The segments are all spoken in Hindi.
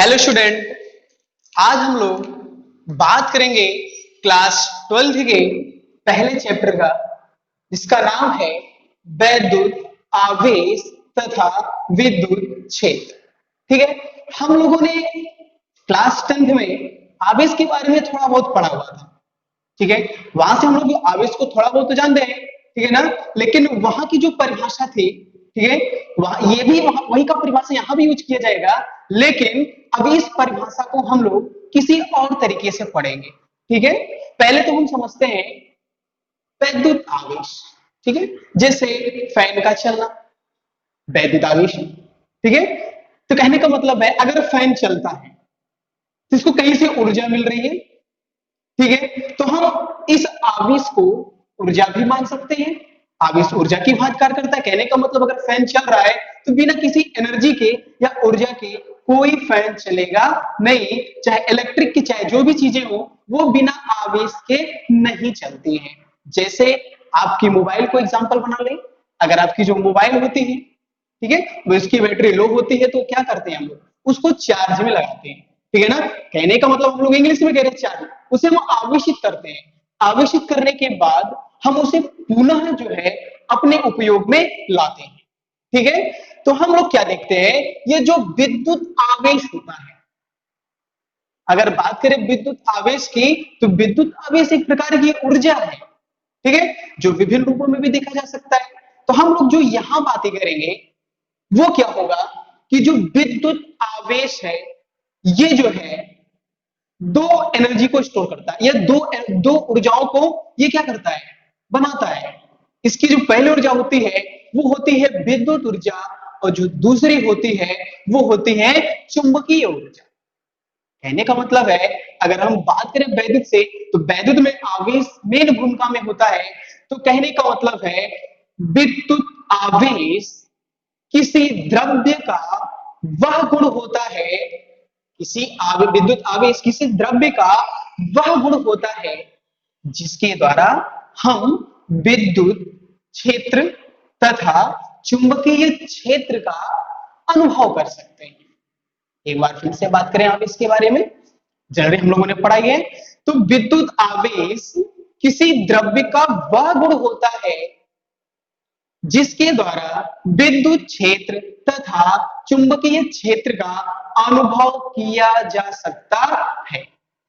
Hello student. आज हम लोग बात करेंगे क्लास 12th के पहले चैप्टर का, जिसका नाम है वैद्युत आवेश तथा विद्युत क्षेत्र। ठीक है, हम लोगों ने क्लास 10th में आवेश के बारे में थोड़ा बहुत पढ़ा हुआ था। ठीक है, वहां से हम लोग आवेश को थोड़ा बहुत तो जानते हैं, ठीक है ना। लेकिन वहां की जो परिभाषा थी, ठीक है, वहां ये भी वही का परिभाषा यहाँ भी यूज किया जाएगा, लेकिन अभी इस परिभाषा को हम लोग किसी और तरीके से पढ़ेंगे। ठीक है, पहले तो हम समझते हैं वैद्युत आवेश। ठीक है, जैसे फैन का चलना वैद्युत आवेश है। ठीक है, तो कहने का मतलब है अगर फैन चलता है तो इसको कहीं से ऊर्जा मिल रही है। ठीक है, तो हम इस आवेश को ऊर्जा भी मान सकते हैं। आवेश ऊर्जा की भांति कार्य करता है। कहने का मतलब अगर फैन चल रहा है तो बिना किसी एनर्जी के या ऊर्जा के कोई फैन चलेगा नहीं। चाहे इलेक्ट्रिक की चाहे जो भी चीजें हो, वो बिना आवेश के नहीं चलती हैं। जैसे आपकी मोबाइल को एग्जांपल बना लें। अगर आपकी जो मोबाइल होती है, ठीक है, वो इसकी बैटरी लो होती है तो क्या करते हैं हम लोग, उसको चार्ज में लगाते हैं। ठीक है ना, कहने का मतलब हम लोग इंग्लिश में कह रहे हैं चार्ज, उसे हम आवेशित करते हैं। आवेशित करने के बाद हम उसे पुनः जो है अपने उपयोग में लाते हैं। ठीक है, तो हम लोग क्या देखते हैं, ये जो विद्युत आवेश होता है, अगर बात करें विद्युत आवेश की, तो विद्युत आवेश एक प्रकार की ऊर्जा है। ठीक है, जो विभिन्न रूपों में भी देखा जा सकता है। तो हम लोग जो यहां बातें करेंगे वो क्या होगा कि जो विद्युत आवेश है, ये जो है दो एनर्जी को स्टोर करता है। ये दो ऊर्जाओं को ये क्या करता है, बनाता है। इसकी जो पहली ऊर्जा होती है वो होती है विद्युत ऊर्जा, और जो दूसरी होती है वो होती है चुंबकीय ऊर्जा। कहने का मतलब है अगर हम बात करें वैद्युत से, तो वैद्युत में आवेश मेन भूमिका में होता है। तो कहने का मतलब है विद्युत आवेश किसी द्रव्य का वह गुण होता है, विद्युत आवेश किसी द्रव्य का वह गुण होता है जिसके द्वारा हम विद्युत क्षेत्र तथा चुंबकीय क्षेत्र का अनुभव कर सकते हैं। एक बार फिर से बात करें आप इसके बारे में, जनरली हम लोगों ने पढ़ाई है। तो विद्युत आवेश किसी द्रव्य का वह गुण होता है जिसके द्वारा विद्युत क्षेत्र तथा चुंबकीय क्षेत्र का अनुभव किया जा सकता है।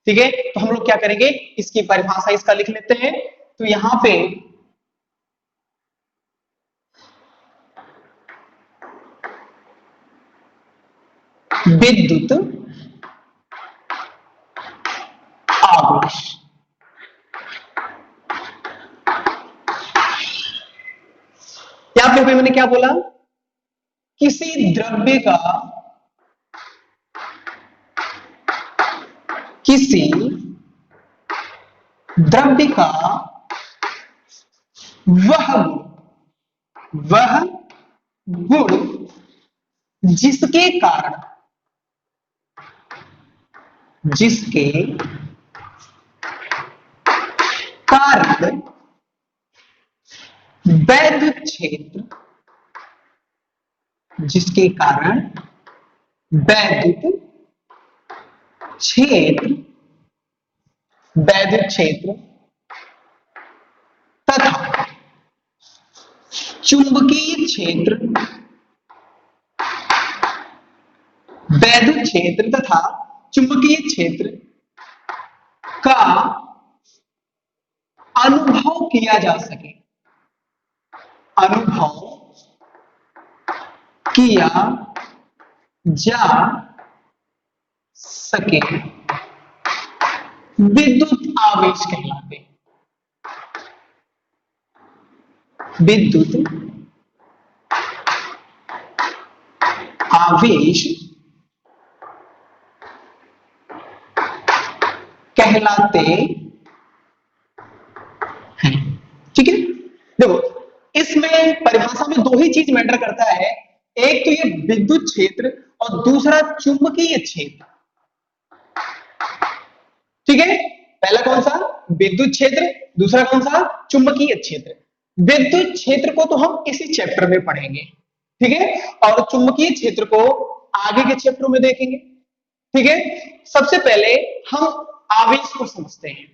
ठीक है, तो हम लोग क्या करेंगे, इसकी परिभाषा इसका लिख लेते हैं। तो यहां पे विद्युत आवेश, यहां पे मैंने क्या बोला, किसी द्रव्य का वह गुण जिसके कारण वैद्युत क्षेत्र जिसके कारण वैद्युत क्षेत्र तथा चुंबकीय क्षेत्र, वैद्युत क्षेत्र तथा चुंबकीय क्षेत्र का अनुभव किया जा सके, विद्युत आवेश कहलाते हैं। विद्युत आवेश कहलाते हैं। ठीक है, देखो इसमें परिभाषा में दो ही चीज मैटर करता है, एक तो ये विद्युत क्षेत्र और दूसरा चुंबकीय क्षेत्र। ठीक है, पहला कौन सा, विद्युत क्षेत्र, दूसरा कौन सा, चुंबकीय क्षेत्र। विद्युत क्षेत्र को तो हम इसी चैप्टर में पढ़ेंगे, ठीक है, और चुंबकीय क्षेत्र को आगे के चैप्टर में देखेंगे। ठीक है, सबसे पहले हम आवेश को समझते हैं।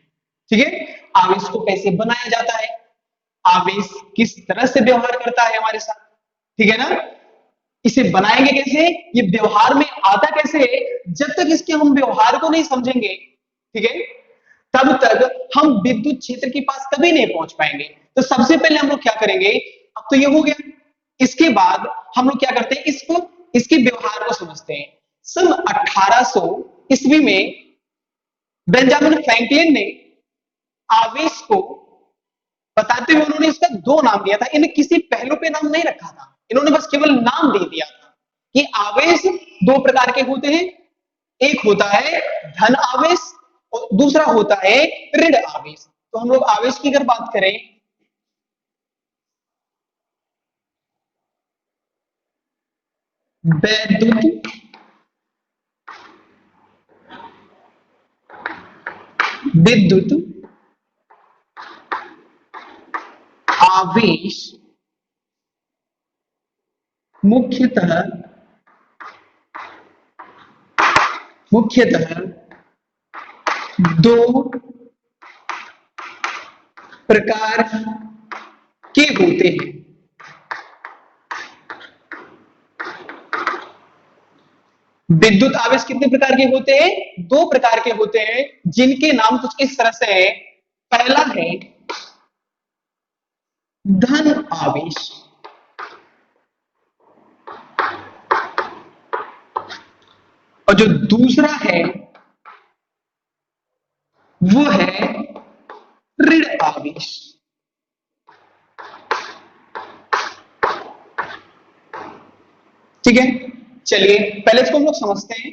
ठीक है, आवेश को कैसे बनाया जाता है, आवेश किस तरह से व्यवहार करता है हमारे साथ, ठीक है ना, इसे बनाएंगे कैसे, ये व्यवहार में आता कैसे है, जब तक इसके हम व्यवहार को नहीं समझेंगे, ठीक है, तब तक हम विद्युत क्षेत्र के पास कभी नहीं पहुंच पाएंगे। तो सबसे पहले हम लोग क्या करेंगे, अब तो ये हो गया, इसके बाद हम लोग क्या करते हैं, इसको इसके व्यवहार को समझते हैं। सन 1800 ईस्वी में बेंजामिन फ्रैंकलिन ने आवेश को बताते हुए उन्होंने इसका दो नाम दिया था, इन्हें किसी पहलू पे नाम नहीं रखा था, इन्होंने बस केवल नाम दे दिया था कि आवेश दो प्रकार के होते हैं, एक होता है धन आवेश और दूसरा होता है ऋण आवेश। तो हम लोग आवेश की अगर बात करें, वैद्युत विद्युत आवेश मुख्यतः दो प्रकार के होते हैं। विद्युत आवेश कितने प्रकार के होते हैं, दो प्रकार के होते हैं, जिनके नाम कुछ इस तरह से है। पहला है धन आवेश और जो दूसरा है वो है ऋण आवेश। ठीक है, चलिए पहले इसको हम लोग समझते हैं।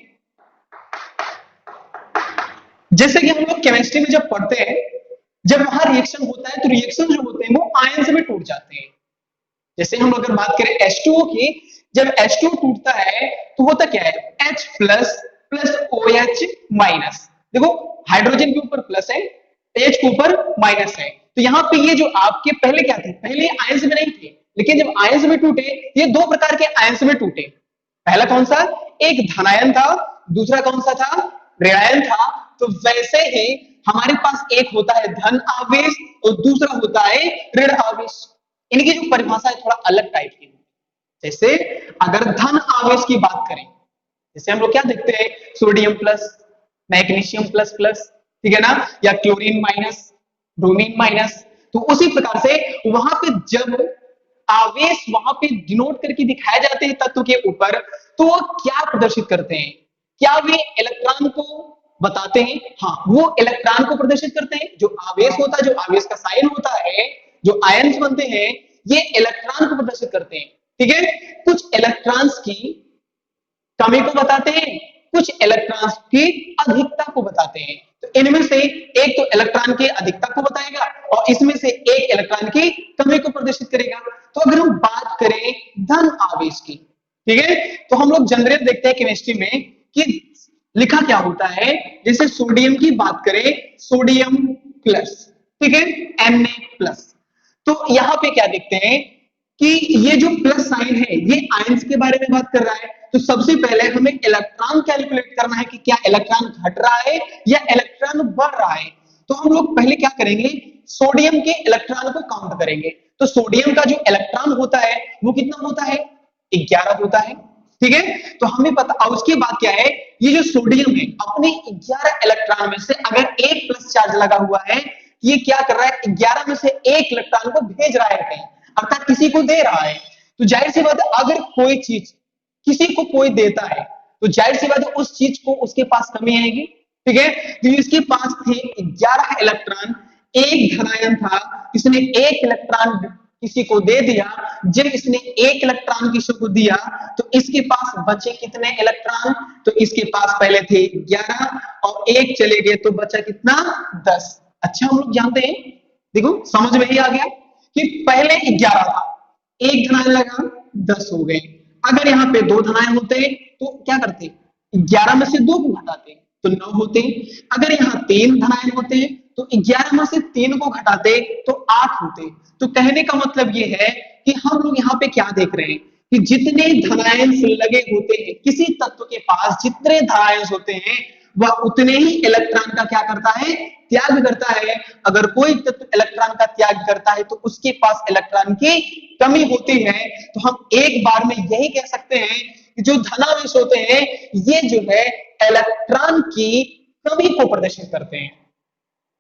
जैसे कि हम लोग केमिस्ट्री में जब पढ़ते हैं, जब वहां रिएक्शन होता है तो रिएक्शन जो होते हैं वो आयंस में टूट जाते हैं। जैसे हम लोग अगर बात करें H2O की, जब H2O टूटता है तो होता क्या है, H plus plus OH minus. देखो हाइड्रोजन के ऊपर प्लस है, H के ऊपर माइनस है, तो यहाँ पे ये जो आपके पहले क्या थे, पहले आयंस में नहीं थे, लेकिन जब आयंस में टूटे, ये दो प्रकार के आयंस में टूटे। पहला कौन सा, एक धनायन था, दूसरा कौन सा था, ऋणायन था। तो वैसे ही हमारे पास एक होता है धन आवेश और दूसरा होता है ऋण आवेश। इनकी जो परिभाषा है थोड़ा अलग टाइप की। जैसे अगर धन आवेश की बात करें, जैसे हम लोग क्या देखते हैं, sodium plus, magnesium plus plus, ठीक है ना, या क्लोरीन माइनस, ब्रोमीन माइनस। तो उसी प्रकार से वहां पे जब आवेश वहां पे डिनोट करके दिखाए जाते हैं तत्व के ऊपर, तो वो क्या प्रदर्शित करते हैं, क्या वे इलेक्ट्रॉन को बताते हैं, हाँ वो इलेक्ट्रॉन को प्रदर्शित करते हैं। जो आवेश होता है, जो आवेश का साइन होता है, जो आयन्स बनते हैं, ये इलेक्ट्रॉन को प्रदर्शित करते हैं। ठीक है, कुछ इलेक्ट्रॉन्स की कमी को बताते हैं, कुछ इलेक्ट्रॉन्स की अधिकता को बताते हैं। तो इनमें से एक तो इलेक्ट्रॉन की अधिकता को बताएगा और इसमें से एक इलेक्ट्रॉन की कमी को प्रदर्शित करेगा। तो अगर हम बात करें धन आवेश की, ठीक है, तो हम लोग जनरल देखते हैं केमिस्ट्री में कि लिखा क्या होता है। जैसे सोडियम की बात करें, सोडियम प्लस, ठीक है, Na प्लस। तो यहां पे क्या देखते हैं कि ये जो प्लस साइन है ये आयंस के बारे में बात कर रहा है। तो सबसे पहले हमें इलेक्ट्रॉन कैलकुलेट करना है कि क्या इलेक्ट्रॉन घट रहा है या इलेक्ट्रॉन बढ़ रहा है। तो हम लोग पहले क्या करेंगे, सोडियम के इलेक्ट्रॉन को काउंट करेंगे। तो सोडियम का जो इलेक्ट्रॉन होता है वो कितना होता है, 11 होता है। ठीक है, तो हमें पता, अब उसके बाद क्या है, ये जो सोडियम है अपने 11 इलेक्ट्रॉन में से अगर एक प्लस चार्ज लगा हुआ है, ये क्या कर रहा है, 11 में से एक इलेक्ट्रॉन को भेज रहा है कहीं, अर्थात किसी को दे रहा है। तो जाहिर सी बात है अगर कोई चीज किसी को कोई देता है तो जाहिर सी बात है उस चीज को उसके पास कमी आएगी। ठीक है, तो इसके पास थे 11 इलेक्ट्रॉन, एक धनायन था, इसने एक इलेक्ट्रॉन किसी को दे दिया। जब इसने एक इलेक्ट्रॉन किसी को दिया तो इसके पास बचे कितने इलेक्ट्रॉन, तो इसके पास पहले थे 11 और एक चले गए तो बचा कितना, 10। अच्छा हम लोग जानते हैं, देखो समझ में ही आ गया कि पहले 11 था, एक धनायन लगा 10 हो गए। अगर यहाँ पे दो धनायन होते तो क्या करते, 11 में से 2 को घटाते तो 9 होते। अगर यहाँ 3 धनायन होते तो 11 में से 3 को घटाते तो 8 होते। तो कहने का मतलब ये है कि हम लोग यहाँ पे क्या देख रहे हैं कि जितने धनायंश लगे होते हैं किसी तत्व के पास, जितने धनायंश होते हैं वह उतने ही इलेक्ट्रॉन का क्या करता है, त्याग करता है। अगर कोई तत्व इलेक्ट्रॉन का त्याग करता है तो उसके पास इलेक्ट्रॉन की कमी होती है। तो हम एक बार में यही कह सकते हैं कि जो धनावेश होते हैं ये जो है इलेक्ट्रॉन की कमी को प्रदर्शित करते हैं।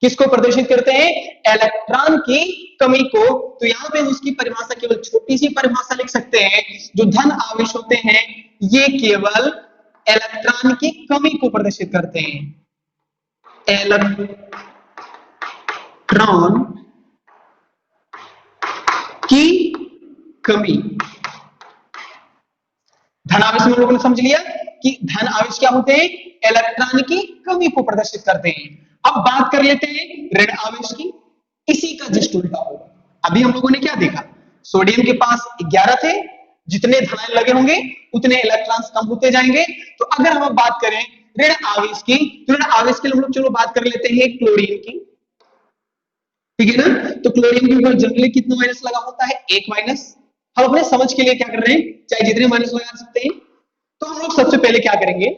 किसको प्रदर्शित करते हैं, इलेक्ट्रॉन की कमी को। तो यहां पे उसकी परिभाषा केवल छोटी सी परिभाषा लिख सकते हैं, जो धन आवेश होते हैं ये केवल इलेक्ट्रॉन की कमी को प्रदर्शित करते हैं। इलेक्ट्रॉन की कमी। धन आवेश में लोगों ने समझ लिया कि धन आवेश क्या होते हैं, इलेक्ट्रॉन की कमी को प्रदर्शित करते हैं। अब बात कर लेते हैं ऋण आवेश की। इसी का जस्ट उल्टा होगा। अभी हम लोगों ने क्या देखा, सोडियम के पास 11 थे, जितने धनायन लगे होंगे उतने इलेक्ट्रॉन्स कम होते जाएंगे। तो अगर हम बात करें ऋण आवेश की, तो ऋण आवेश के लिए हम लोग चलो बात कर लेते हैं क्लोरीन की, ठीक है ना। तो क्लोरीन के ऊपर जनरली कितना माइनस लगा होता है, 1 माइनस। हम अपने समझ के लिए क्या कर रहे हैं, चाहे जितने माइनस लगा सकते हैं। तो हम लोग सबसे पहले क्या करेंगे,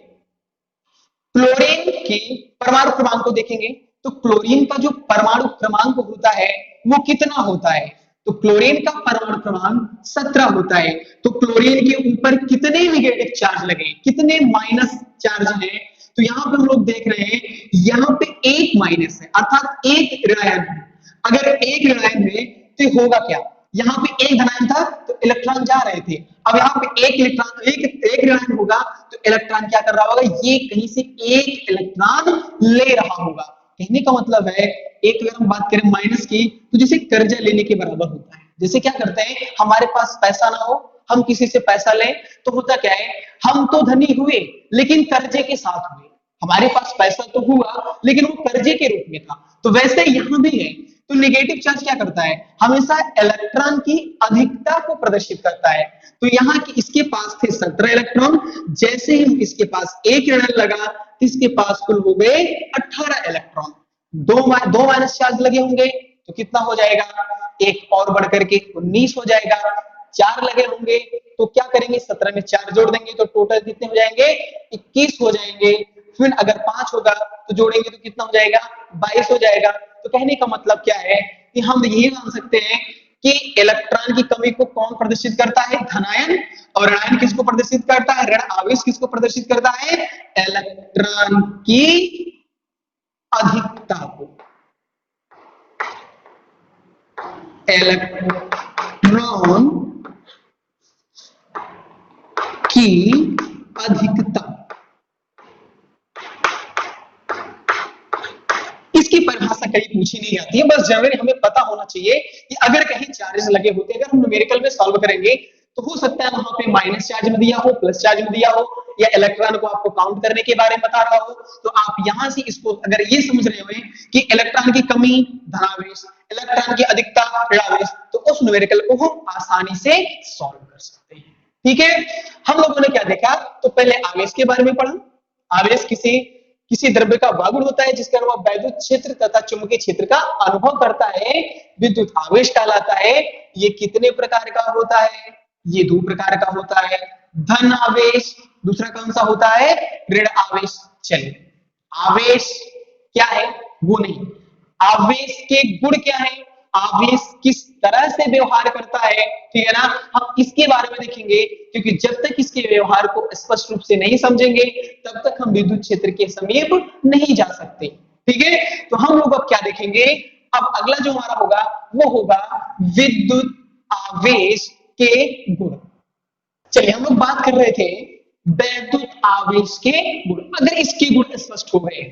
क्लोरीन की परमाणु क्रमांक को देखेंगे। तो क्लोरीन का जो परमाणु क्रमांक होता है वो कितना होता है, तो क्लोरीन का परमाणु क्रमांक 17 होता है। तो क्लोरीन के ऊपर कितने नेगेटिव चार्ज लगे, कितने माइनस चार्ज है, तो यहां पर हम लोग देख रहे हैं यहां पे एक माइनस है, अर्थात एक ऋणायन है। अगर एक ऋणायन है तो होगा क्या, यहां पे एक धनायन था तो इलेक्ट्रॉन जा रहे थे। अब यहाँ पे एक इलेक्ट्रॉन एक ऋणायन होगा तो इलेक्ट्रॉन क्या कर रहा होगा, ये कहीं से एक इलेक्ट्रॉन ले रहा होगा। कहने का मतलब है एक, अगर हम बात करें माइनस की, तो जैसे कर्जा लेने के बराबर होता है। जैसे क्या करते हैं, हमारे पास पैसा ना हो, हम किसी से पैसा लें तो होता क्या है, हम तो धनी हुए लेकिन कर्जे के साथ हुए। हमारे पास पैसा तो हुआ लेकिन वो कर्जे के रूप में था। तो वैसे यहां भी है। तो नेगेटिव चार्ज क्या करता है, हमेशा इलेक्ट्रॉन की अधिकता को प्रदर्शित करता है। तो यहाँ की इसके पास थे 17 इलेक्ट्रॉन, जैसे ही इसके पास एक ऋण लगा इसके पास कुल हो गए 18 इलेक्ट्रॉन। दो माइनस चार्ज लगे होंगे तो कितना हो जाएगा, एक और बढ़ करके 19 हो जाएगा। 4 लगे होंगे तो क्या करेंगे, 17 में 4 जोड़ देंगे तो टोटल कितने हो जाएंगे, 21 हो जाएंगे। फिर अगर 5 होगा तो जोड़ेंगे तो कितना हो जाएगा, 22 हो जाएगा। तो कहने का मतलब क्या है कि हम ये मान सकते हैं कि इलेक्ट्रॉन की कमी को कौन प्रदर्शित करता है, धनायन। और ऋणायन किसको प्रदर्शित करता है, ऋण आवेश किसको प्रदर्शित करता है, इलेक्ट्रॉन की अधिकता को। इलेक्ट्रॉन की अधिकता, इसकी परिभाषा कहीं पूछी नहीं जाती है, बस जनरली हमें पता होना चाहिए कि अगर कहीं चार्जेस लगे होते हैं, अगर हम न्यूमेरिकल में सॉल्व करेंगे तो हो सकता है वहां पे माइनस चार्ज में दिया हो, प्लस चार्ज में दिया हो, या इलेक्ट्रॉन को आपको काउंट करने के बारे में बता रहा हो। तो आप यहां से इसको अगर ये समझ रहे हो कि इलेक्ट्रॉन की कमी धनावेश, इलेक्ट्रॉन की अधिकता ऋणावेश, तो उस न्यूमेरिकल को हम आसानी से सॉल्व कर सकते हैं। ठीक है, हम लोगों ने क्या देखा, तो पहले आवेश के बारे में पढ़ा। आवेश किसी द्रव्य का वह गुण होता है जिसके वह वैद्युत क्षेत्र तथा चुंबकीय क्षेत्र का अनुभव करता है, विद्युत आवेश कहलाता है। ये कितने प्रकार का होता है, ये 2 प्रकार का होता है, धन आवेश, दूसरा कौन सा होता है, ऋण आवेश। चलिए, आवेश क्या है वो नहीं, आवेश के गुण क्या है, आवेश किस तरह से व्यवहार करता है, ठीक है ना, हम इसके बारे में देखेंगे। क्योंकि जब तक इसके व्यवहार को स्पष्ट रूप से नहीं समझेंगे तब तक हम विद्युत क्षेत्र के समीप नहीं जा सकते। ठीक है, तो हम लोग अब क्या देखेंगे, अब अगला जो हमारा होगा वो होगा विद्युत आवेश के गुण। चलिए, हम लोग बात कर रहे थे वैद्युत आवेश के गुण। अगर इसके गुण स्पष्ट हो गए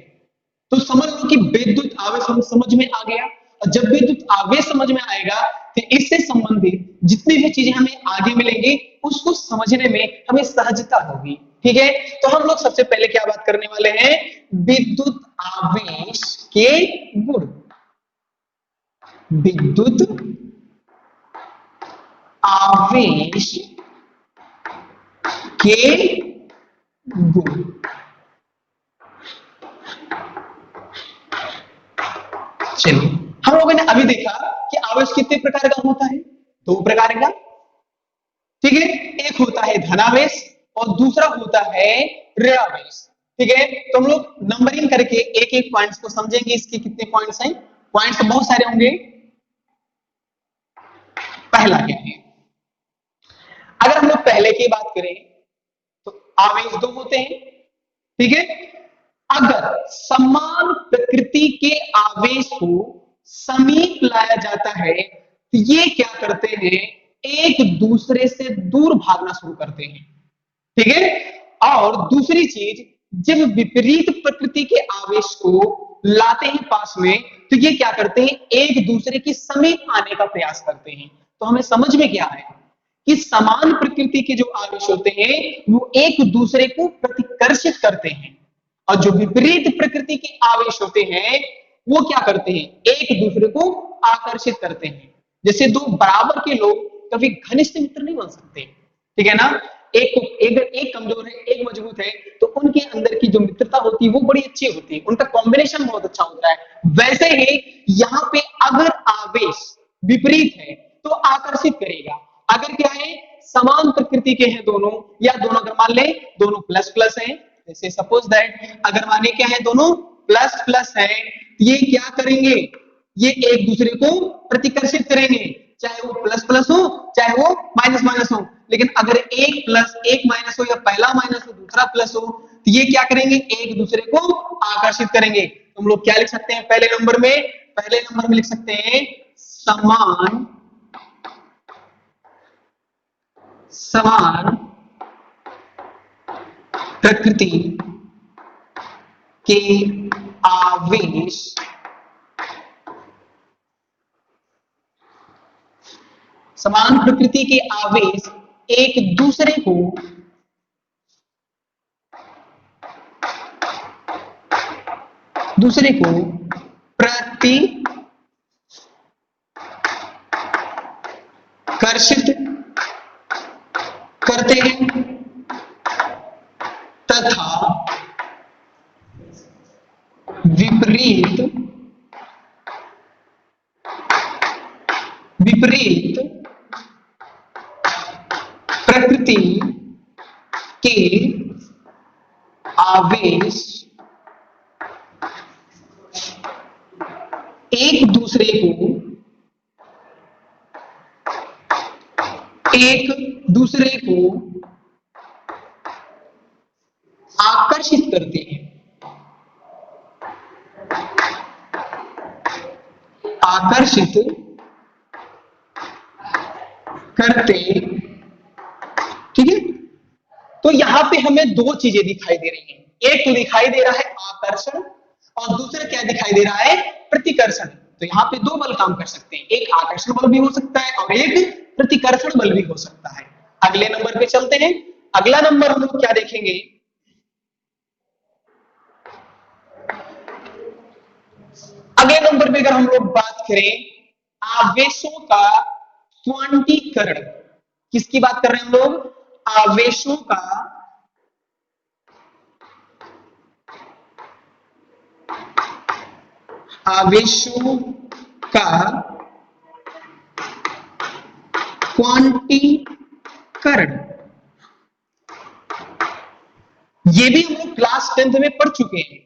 तो समझ लो कि विद्युत आवेश हम समझ में आ गया। और जब विद्युत आवेश समझ में आएगा तो इससे संबंधित जितनी भी चीजें हमें आगे मिलेंगी उसको समझने में हमें सहजता होगी। ठीक है, तो हम लोग सबसे पहले क्या बात करने वाले हैं, विद्युत आवेश के गुण। विद्युत आवेश के गुण। चलिए, हम लोगों ने अभी देखा कि आवेश कितने प्रकार का होता है, 2 प्रकार का। ठीक है। एक होता है धनावेश और दूसरा होता है ऋणावेश। ठीक है, तो हम लोग नंबरिंग करके एक एक पॉइंट्स को समझेंगे। इसके कितने पॉइंट्स हैं? पॉइंट्स तो बहुत सारे होंगे। पहला क्या है, अगर हम लोग पहले की बात करें तो आवेश दो होते हैं। ठीक है, अगर समान प्रकृति के आवेश को समीप लाया जाता है तो ये क्या करते हैं, एक दूसरे से दूर भागना शुरू करते हैं। ठीक है, और दूसरी चीज, जब विपरीत प्रकृति के आवेश को लाते हैं पास में तो ये क्या करते हैं, एक दूसरे के समीप आने का प्रयास करते हैं। तो हमें समझ में क्या है कि समान प्रकृति के जो आवेश होते हैं वो एक दूसरे को प्रतिकर्षित करते हैं, और जो विपरीत प्रकृति के आवेश होते हैं वो क्या करते हैं, एक दूसरे को आकर्षित करते हैं। जैसे दो बराबर के लोग कभी घनिष्ठ मित्र नहीं बन सकते। ठीक है ना, एक कमजोर है एक मजबूत है तो उनके अंदर की जो मित्रता होती है वो बड़ी अच्छी होती है, उनका कॉम्बिनेशन बहुत अच्छा होता है। वैसे ही यहाँ पे अगर आवेश विपरीत है तो आकर्षित करेगा। अगर क्या है, समान प्रकृति के हैं दोनों, या दोनों अगर मान ले दोनों प्लस प्लस हैं, जैसे सपोज दैट अगर माने क्या है, दोनों प्लस प्लस है, ये क्या करेंगे, ये एक दूसरे को प्रतिकर्षित करेंगे, चाहे वो प्लस प्लस हो चाहे वो माइनस माइनस हो। लेकिन अगर एक प्लस एक माइनस हो या पहला माइनस हो दूसरा प्लस हो तो ये क्या करेंगे, एक दूसरे को आकर्षित करेंगे। तो हम लोग क्या लिख सकते हैं पहले नंबर में, पहले नंबर में लिख सकते हैं समान समान प्रकृति के आवेश समान प्रकृति के आवेश एक दूसरे को प्रतिकर्षित करते हैं तथा विपरीत प्रकृति के आवेश एक दूसरे को आकर्षित करते हैं, आकर्षित करते। ठीक है, तो यहां पे हमें दो चीजें दिखाई दे रही हैं, एक तो दिखाई दे रहा है आकर्षण और दूसरा क्या दिखाई दे रहा है, प्रतिकर्षण। तो यहाँ पे दो बल काम कर सकते हैं, एक आकर्षण बल भी हो सकता है और एक प्रतिकर्षण बल भी हो सकता है। अगले नंबर पे चलते हैं। अगला नंबर हम लोग क्या देखेंगे, अगले नंबर पे अगर हम लोग बात करें आवेशों का क्वांटीकरण, किसकी बात कर रहे हैं हम लोग, आवेशों का क्वांटीकरण। ये भी हम लोग क्लास 10th में पढ़ चुके हैं।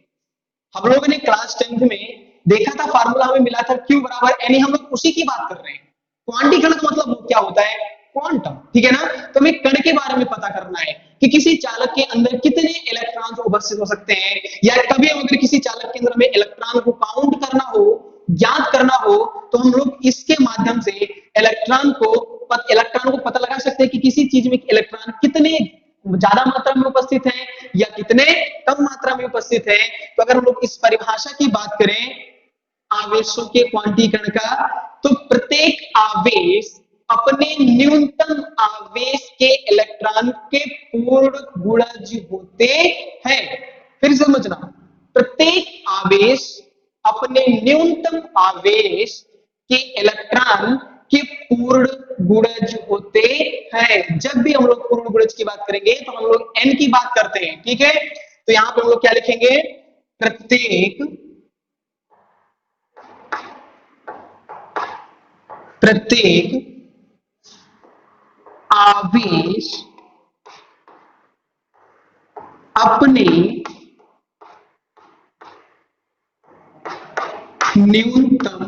हम लोगों ने क्लास 10th में देखा था, फार्मूला हमें मिला था Q बराबर N, हम लोग उसी की बात कर रहे हैं। क्वांटीकरण का मतलब क्या होता है, क्वांटम। ठीक है ना, तो हमें कण के बारे में पता करना है कि किसी चालक के अंदर कितने इलेक्ट्रॉन उपस्थित हो सकते हैं, या कभी अगर किसी चालक के अंदर में इलेक्ट्रॉन को काउंट करना हो, ज्ञात करना हो, तो हम लोग इसके माध्यम से इलेक्ट्रॉन को पता लगा सकते हैं कि किसी चीज में इलेक्ट्रॉन कितने ज्यादा मात्रा में उपस्थित हैं या कितने कम मात्रा में उपस्थित हैं। तो अगर हम लोग इस परिभाषा की बात करें आवेशों के क्वांटीकरण का, तो प्रत्येक आवेश अपने न्यूनतम आवेश के इलेक्ट्रॉन के पूर्ण गुणज होते हैं। फिर समझना, प्रत्येक आवेश अपने न्यूनतम आवेश के इलेक्ट्रॉन के पूर्ण गुणज होते हैं। जब भी हम लोग पूर्ण गुणज की बात करेंगे तो हम लोग n की बात करते हैं। ठीक है, तो यहां पे हम लोग क्या लिखेंगे, प्रत्येक आवेश अपने न्यूनतम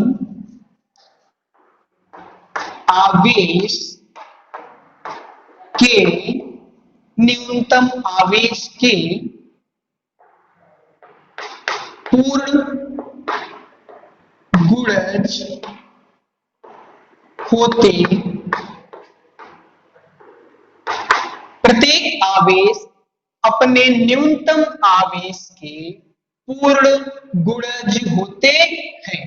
आवेश के न्यूनतम आवेश के पूर्ण गुणज होते प्रत्येक आवेश अपने न्यूनतम आवेश के पूर्ण गुणज होते हैं।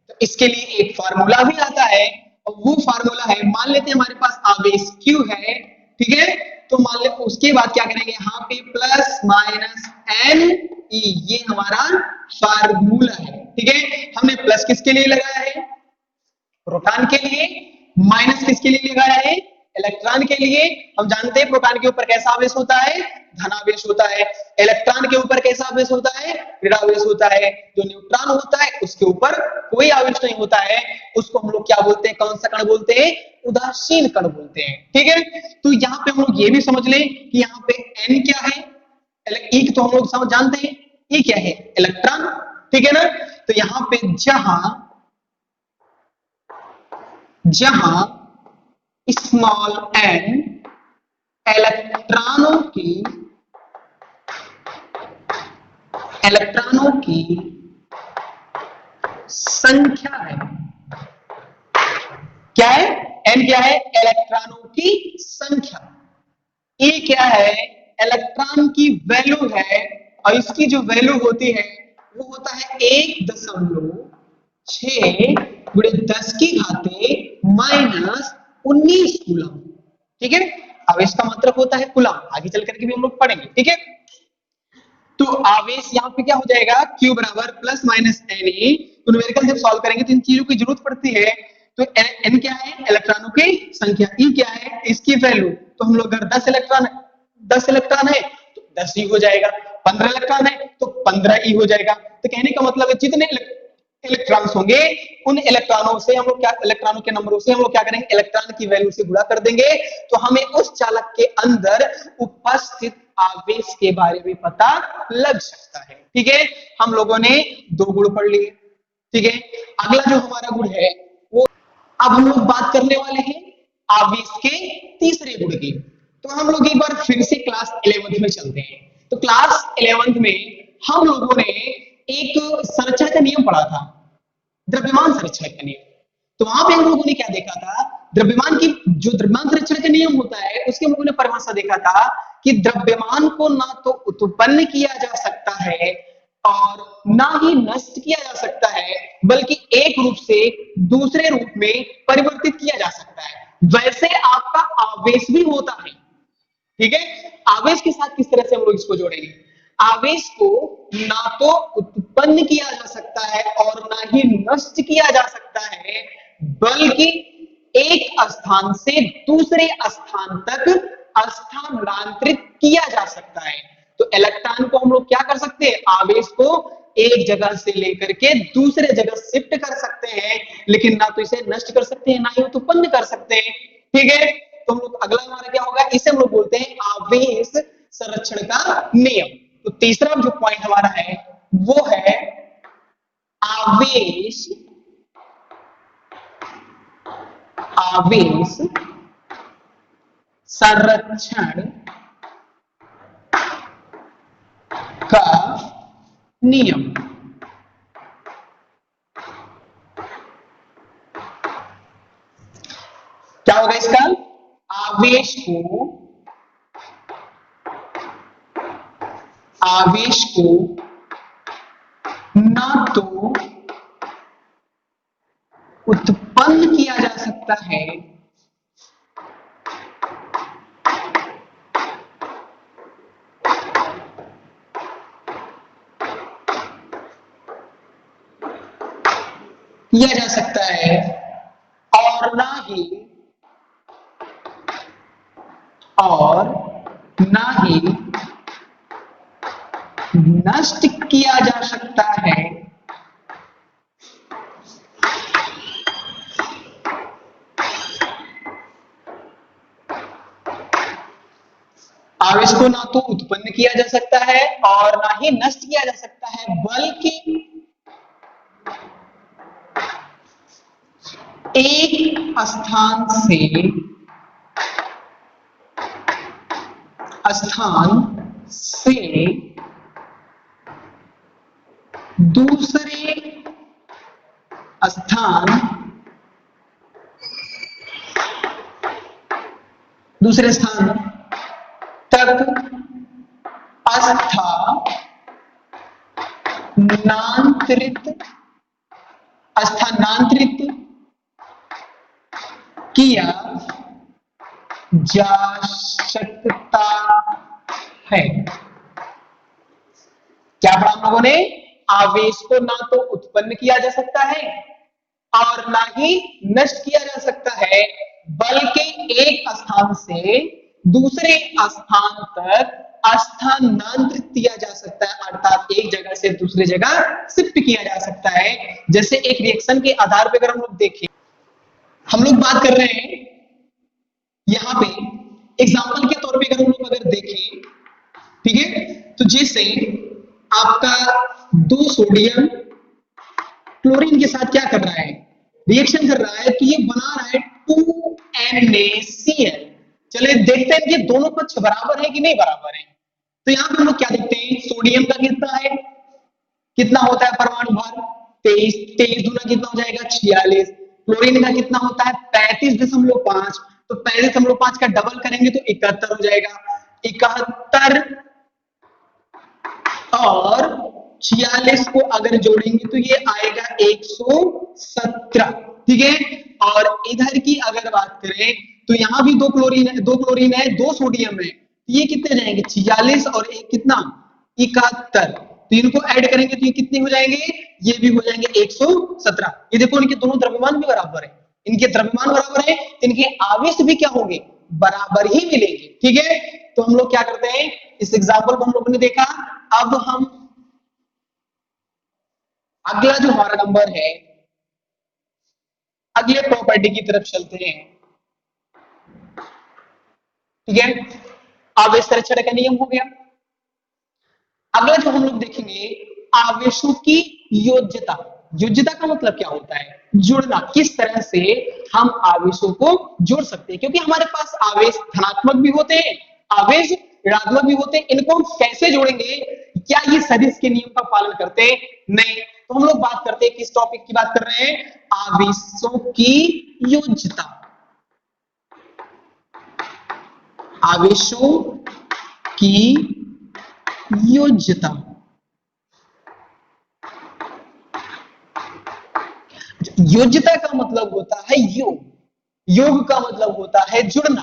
तो इसके लिए एक फार्मूला भी आता है और वो फार्मूला है, मान लेते हैं हमारे पास आवेश Q है, ठीक है, तो मान ले उसके बाद क्या करेंगे यहाँ पे प्लस माइनस एन ई, ये हमारा फार्मूला है, ठीक है। हमने प्लस किसके लिए लगाया है, प्रोटॉन के लिए, माइनस किसके लिए लगाया है, इलेक्ट्रॉन के लिए। हम जानते हैं प्रोटॉन के ऊपर कैसा आवेश होता है, धनावेश होता है, इलेक्ट्रॉन के ऊपर कैसा आवेश होता है, ऋणावेश होता है। जो न्यूट्रॉन होता है उसके ऊपर कोई आवेश नहीं होता है, उसको हम लोग क्या बोलते हैं, कौन सा कण बोलते हैं, उदासीन कण बोलते हैं, ठीक है। तो यहाँ पे हम लोग ये भी समझ लें कि यहाँ पे एन क्या है, ई तो हम लोग समझ जानते हैं, ई क्या है, इलेक्ट्रॉन, ठीक है ना। तो यहाँ पे जहां स्मॉल एन इलेक्ट्रॉनों की संख्या है, क्या है, एन क्या है, इलेक्ट्रॉनों की संख्या, ए क्या है, इलेक्ट्रॉन की वैल्यू है, और इसकी जो वैल्यू होती है वो होता है 1.6 × 10⁻⁻19 कूलम, ठीक है। अब इसका मतलब होता है कूलम, आगे चल करके भी हम लोग पढ़ेंगे, ठीक है। तो आवेश यहाँ पे क्या हो जाएगा, Q बराबर प्लस माइनस एन ए। तो न्यूमेरिकल जब सॉल्व करेंगे तो इन चीजों की जरूरत पड़ती है। तो एन क्या है, इलेक्ट्रॉनों की संख्या, ई क्या है, इसकी वैल्यू। तो हम लोग अगर 10 इलेक्ट्रॉन है तो 10 ई हो जाएगा, 15 इलेक्ट्रॉन है तो 15 ई हो जाएगा। तो कहने का मतलब है जितने इलेक्ट्रॉन्स होंगे उन इलेक्ट्रॉनों से हम लोग क्या, इलेक्ट्रॉनों के नंबरों से हम लोग क्या करेंगे, इलेक्ट्रॉन की वैल्यू से गुणा कर देंगे, तो हमें उस चालक के अंदर उपस्थित आवेश के बारे में पता लग सकता है, ठीक है। हम लोगों ने 2 गुण पढ़ लिए, ठीक है। अगला जो हमारा गुण है वो, अब हम लोग बात करने वाले हैं आवेश के तीसरे गुण की। तो हम लोग एक बार फिर से क्लास 11th में चलते हैं। तो क्लास 11th में हम लोगों ने एक संरचना का नियम पढ़ा था, द्रव्यमान संरक्षण का नियम। तो वहां पे हम लोगों ने क्या देखा था, द्रव्यमान की जो द्रव्यमान संरक्षण का नियम होता है उसके हम लोगों ने परिभाषा देखा था कि द्रव्यमान को ना तो उत्पन्न किया जा सकता है और ना ही नष्ट किया जा सकता है, बल्कि एक रूप से दूसरे रूप में परिवर्तित किया जा सकता है। वैसे आपका आवेश भी होता है, ठीक है। आवेश के साथ किस तरह से हम लोग इसको जोड़ेंगे, आवेश को ना तो उत्पन्न किया जा सकता है और ना ही नष्ट किया जा सकता है, बल्कि एक स्थान से दूसरे स्थान तक स्थानांतरित किया जा सकता है। तो इलेक्ट्रॉन को हम लोग क्या कर सकते हैं, आवेश को एक जगह से लेकर के दूसरे जगह शिफ्ट कर सकते हैं, लेकिन ना तो इसे नष्ट कर सकते हैं ना ही उत्पन्न कर सकते हैं, ठीक है। तो हम लोग अगला हमारा क्या होगा, इसे हम लोग बोलते हैं आवेश संरक्षण का नियम। तो तीसरा जो पॉइंट हमारा है वो है आवेश संरक्षण का नियम। क्या होगा इसका, आवेश को ना तो उत्पन्न किया जा सकता है और ना ही नष्ट किया जा सकता है, आवेश को ना तो उत्पन्न किया जा सकता है और ना ही नष्ट किया जा सकता है, बल्कि एक स्थान से दूसरे स्थान तक स्थानांतरित किया जा सकता है। क्या पढ़ा हम लोगों ने? आवेश को ना तो उत्पन्न किया जा सकता है और ना ही नष्ट किया जा सकता है, बल्कि एक स्थान से दूसरे स्थान तक स्थानांतरित किया जा सकता है, अर्थात एक जगह से दूसरी जगह शिफ्ट किया जा सकता है। जैसे एक रिएक्शन के आधार पर अगर हम लोग देखें, हम लोग बात कर रहे हैं यहां पे एग्जांपल के तौर पे अगर हम लोग अगर देखें, ठीक है, तो जैसे आपका 2 सोडियम क्लोरीन के साथ क्या कर रहा है, रिएक्शन कर रहा है, तो ये बना रहा है 2NaCl। चलिए देखते हैं कि दोनों पक्ष बराबर है कि नहीं बराबर है। तो यहां पे हम लोग क्या देखते हैं, सोडियम का कितना है, कितना होता है परमाणु भार 23, 23 दूना कितना हो जाएगा 46। क्लोरीन का कितना होता है 35.5, तो 35.5 का डबल करेंगे तो 71 हो जाएगा। 71 और 46 को अगर जोड़ेंगे तो ये आएगा 117, ठीक है। और इधर की अगर बात करें तो यहाँ भी 2 क्लोरीन है, 2 सोडियम है, ये कितने जाएंगे 46 और एक कितना 71, तो इनको ऐड करेंगे तो ये कितने हो जाएंगे, ये भी हो जाएंगे 117। ये देखो इनके दोनों द्रव्यमान भी बराबर है, इनके द्रव्यमान बराबर है, इनके आवेश भी क्या होंगे, बराबर ही मिलेंगे, ठीक है। तो हम लोग क्या करते हैं, इस एग्जाम्पल को हम लोगों ने देखा। अब हम अगला जो हमारा नंबर है, अगले प्रॉपर्टी की तरफ चलते हैं, ठीक है। आवेश संरक्षण का नियम हो गया। अगला जो हम लोग देखेंगे, आवेशों की योज्यता। योज्यता का मतलब क्या होता है, जुड़ना, किस तरह से हम आवेशों को जोड़ सकते हैं, क्योंकि हमारे पास आवेश धनात्मक भी होते हैं, आवेश ऋणात्मक भी होते हैं, इनको हम कैसे जोड़ेंगे, क्या ये सदिश के नियम का पालन करते हैं, नहीं। तो हम लोग बात करते हैं, किस टॉपिक की बात कर रहे हैं, आवेशों की योज्यता। आवेशों की योज्यता, योज्यता का मतलब होता है योग, योग का मतलब होता है जुड़ना,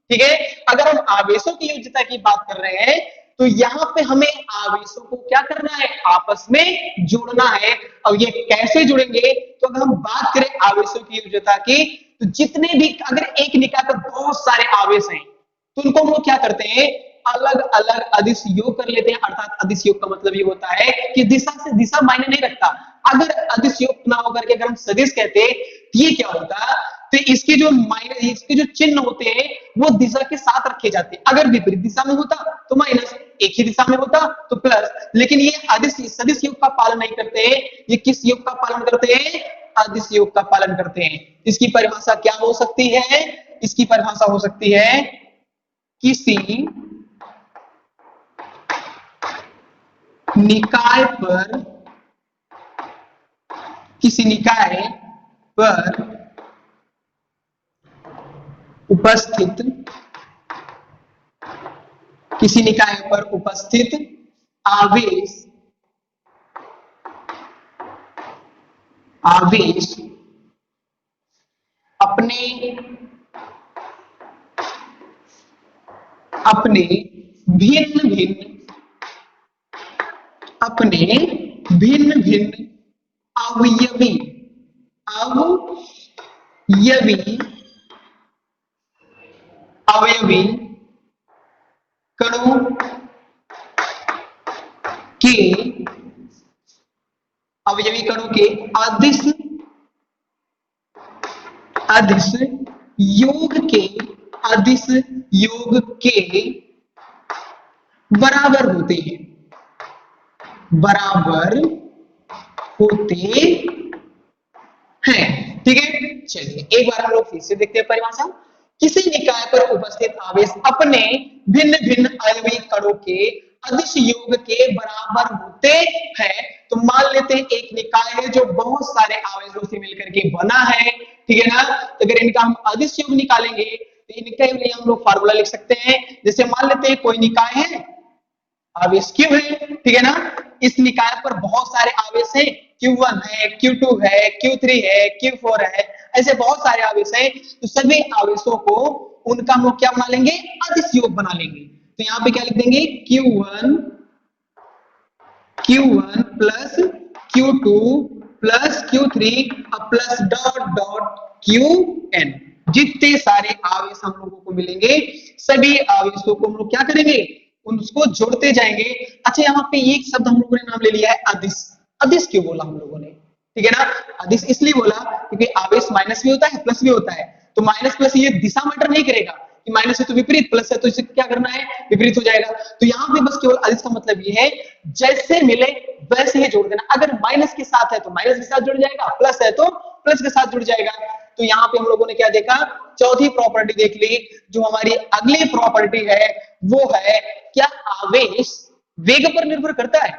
ठीक है। अगर हम आवेशों की योज्यता की बात कर रहे हैं तो यहाँ पे हमें आवेशों को क्या करना है, आपस में जोड़ना है। और ये कैसे जुड़ेंगे, तो अगर हम बात करें आवेशों की योज्यता की, तो जितने भी अगर एक निकाय पर बहुत सारे आवेश हैं तो उनको हम लोग क्या करते हैं, अलग अलग अदिश योग कर लेते हैं। अर्थात अदिश योग का मतलब ये होता है कि दिशा से दिशा मायने नहीं रखता। अगर अदिश योग ना होकर के अगर हम सदिश कहते तो ये क्या होता, तो इसके जो माइनस, इसके जो चिन्ह होते हैं वो दिशा के साथ रखे जाते हैं। अगर विपरीत दिशा में होता तो माइनस, एक ही दिशा में होता तो प्लस। लेकिन ये अदिश सदिश योग का पालन नहीं करते हैं, ये किस योग का पालन करते हैं, अदिश योग का पालन करते हैं। इसकी परिभाषा क्या हो सकती है, इसकी परिभाषा हो सकती है किसी निकाय पर, किसी निकाय पर उपस्थित, किसी निकाय पर उपस्थित आवेश, आवेश अपने अपने भिन्न भिन्न, अपने भिन्न भिन्न अवयवी, अवयवी, अवयवी कणों के, अवयवी कणों के अदिश, अदिश योग के, अदिश योग के बराबर होते हैं, बराबर होते हैं। ठीक है, चलिए एक बार हम लोग फिर से देखते हैं परिभाषा। किसी निकाय पर उपस्थित आवेश अपने भिन्न भिन्न आयवीय कणों के अदिश योग के बराबर होते हैं। तो मान लेते हैं एक निकाय है जो बहुत सारे आवेशों से मिलकर के बना है, ठीक है ना। तो अगर इनका हम अदिश योग निकालेंगे तो इनके लिए हम लोग फार्मूला लिख सकते हैं। जैसे मान लेते हैं कोई निकाय है, आवेश Q है, ठीक है ना। इस निकाय पर बहुत सारे आवेश हैं, Q1 है, Q2 है, Q3 है, Q4 है, ऐसे बहुत सारे आवेश हैं। तो सभी आवेशों को उनका हम लोग क्या बना लेंगे, अदिश योग बना लेंगे। तो यहाँ पे क्या लिख देंगे, Q1 plus Q2 plus Q3 plus dot dot Qn। जितने सारे आवेश हम लोगों को मिलेंगे सभी आवेशों को हम लोग क्या करेंगे, उसको जोड़ते जाएंगे। अच्छा यहाँ पे एक शब्द हम लोगों ने नाम ले लिया है अदिश। अदिश क्यों बोला हम लोगों ने, ठीक है ना। अदिश इसलिए बोला क्योंकि आवेश माइनस भी होता है प्लस भी होता है। तो माइनस प्लस ये दिशा मैटर नहीं करेगा कि माइनस है तो विपरीत, प्लस है तो इसे क्या करना है, विपरीत हो जाएगा। तो यहाँ पे बस केवल अदिश का मतलब ये है जैसे मिले वैसे ही जोड़ देना। अगर माइनस के साथ है तो माइनस के साथ जुड़ जाएगा, प्लस है तो प्लस के साथ जुड़ जाएगा। तो यहाँ पे हम लोगों ने क्या देखा, चौथी प्रॉपर्टी देख ली। जो हमारी अगली प्रॉपर्टी है वो है क्या, आवेश वेग पर निर्भर करता है।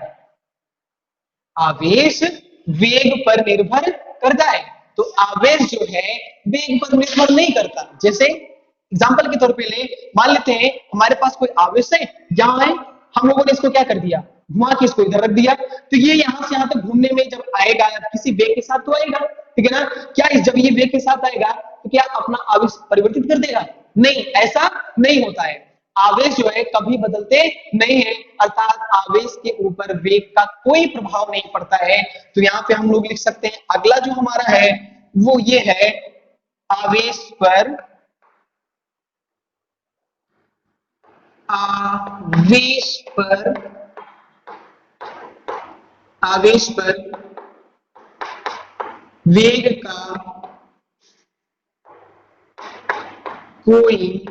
आवेश वेग पर निर्भर करता है। तो आवेश जो है वेग पर निर्भर नहीं करता। जैसे एग्जांपल के तौर पे ले, मान लेते हैं हमारे पास कोई आवेश है, यहाँ है, हम लोगों ने इसको क्या कर दिया, घुमा के इसको इधर रख दिया। तो ये यहाँ से यहाँ तक घूमने में जब आएगा किसी वेग के साथ तो आएगा, ठीक है ना। क्या जब ये वेग के साथ आएगा तो क्या अपना आवेश परिवर्तित कर देगा, नहीं, ऐसा नहीं होता है। आवेश जो है कभी बदलते नहीं है, अर्थात आवेश के ऊपर वेग का कोई प्रभाव नहीं पड़ता है। तो यहाँ पे हम लोग लिख सकते हैं अगला जो हमारा है वो ये है, आवेश पर आवेश पर आवेश पर वेग का कोई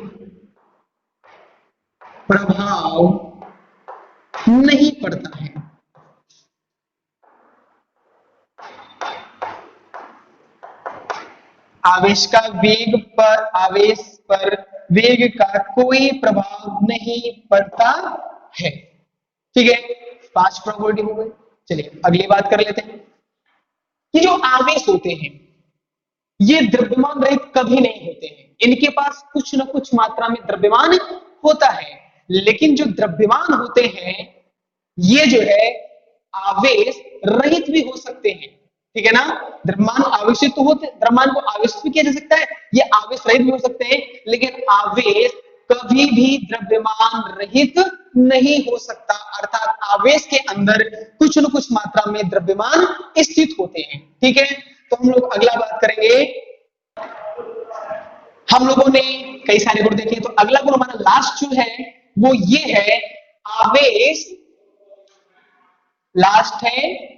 प्रभाव नहीं पड़ता है। आवेश का आवेश पर वेग का कोई प्रभाव नहीं पड़ता है, ठीक है। 5 प्रॉपर्टी हो गई। चलिए अगली बात कर लेते हैं कि जो आवेश होते हैं ये द्रव्यमान रहित कभी नहीं होते हैं। इनके पास कुछ न कुछ मात्रा में द्रव्यमान होता है, लेकिन जो द्रव्यमान होते हैं ये जो है आवेश रहित भी हो सकते हैं, ठीक है ना। द्रव्यमान आवेशित तो होते, द्रव्यमान को आवेशित भी किया जा सकता है, ये आवेश रहित भी हो सकते हैं, लेकिन आवेश कभी भी द्रव्यमान रहित नहीं हो सकता। अर्थात आवेश के अंदर कुछ न कुछ मात्रा में द्रव्यमान स्थित होते हैं, ठीक है। तो हम लोग अगला बात करेंगे, हम लोगों ने कई सारे गुण देखे, तो अगला गुण हमारा लास्ट जो है वो ये है, आवेश लास्ट है,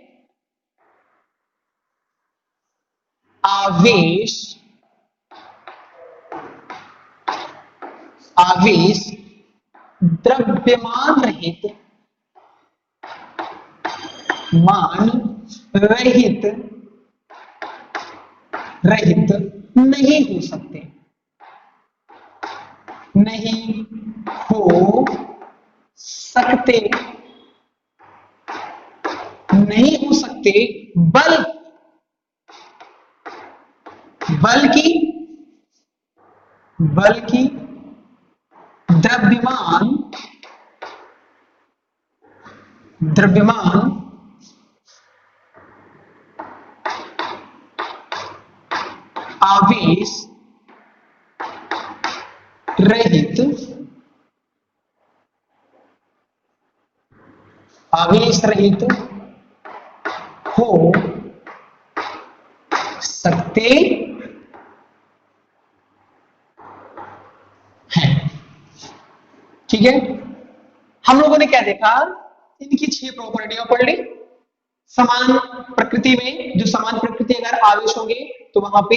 आवेश आवेश द्रव्यमान रहित मान रहित रहित नहीं हो सकते, नहीं हो सकते, नहीं हो सकते, बल्कि द्रव्यमान आवेश रहित हो सकते हैं, ठीक है। हम लोगों ने क्या देखा, इनकी 6 प्रॉपर्टियां पढ़ ली। समान प्रकृति में, जो समान प्रकृति अगर आवेश होंगे तो वहां पे